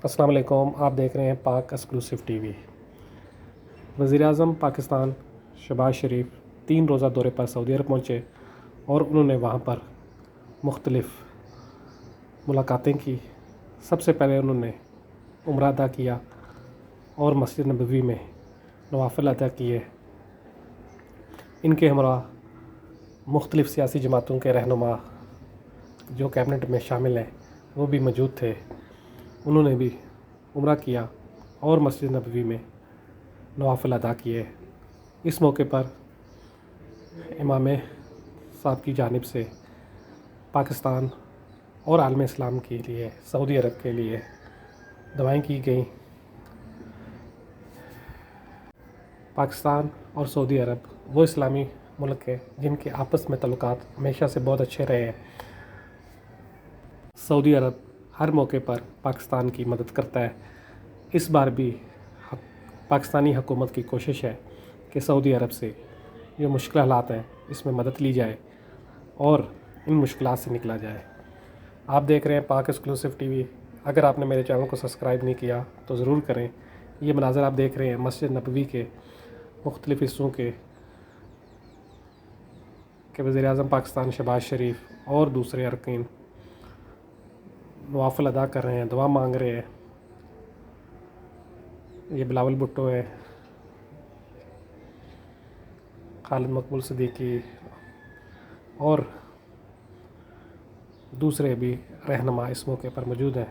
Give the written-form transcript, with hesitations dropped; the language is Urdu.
السلام علیکم، آپ دیکھ رہے ہیں پاک ایکسکلوسیو ٹی وی۔ وزیر اعظم پاکستان شہباز شریف 3 روزہ دورے پر سعودی عرب پہنچے اور انہوں نے وہاں پر مختلف ملاقاتیں کی۔ سب سے پہلے انہوں نے عمرہ ادا کیا اور مسجد نبوی میں نوافل ادا کیے۔ ان کے ہمراہ مختلف سیاسی جماعتوں کے رہنما جو کیبنٹ میں شامل ہیں وہ بھی موجود تھے، انہوں نے بھی عمرہ کیا اور مسجد نبوی میں نوافل ادا کیے۔ اس موقع پر امام صاحب کی جانب سے پاکستان اور عالم اسلام کے لیے، سعودی عرب کے لیے دعائیں کی گئیں۔ پاکستان اور سعودی عرب وہ اسلامی ملک ہیں جن کے آپس میں تعلقات ہمیشہ سے بہت اچھے رہے ہیں۔ سعودی عرب ہر موقع پر پاکستان کی مدد کرتا ہے۔ اس بار بھی پاکستانی حکومت کی کوشش ہے کہ سعودی عرب سے جو مشکل حالات ہیں اس میں مدد لی جائے اور ان مشکلات سے نکلا جائے۔ آپ دیکھ رہے ہیں پاک ایکسکلوسیو ٹی وی۔ اگر آپ نے میرے چینل کو سبسکرائب نہیں کیا تو ضرور کریں۔ یہ مناظر آپ دیکھ رہے ہیں مسجد نبوی کے مختلف حصوں کے کہ وزیر اعظم پاکستان شہباز شریف اور دوسرے ارکین نوافل ادا کر رہے ہیں، دعا مانگ رہے ہیں۔ یہ بلاول بھٹو ہے، خالد مقبول صدیقی اور دوسرے بھی رہنما اس موقع پر موجود ہیں۔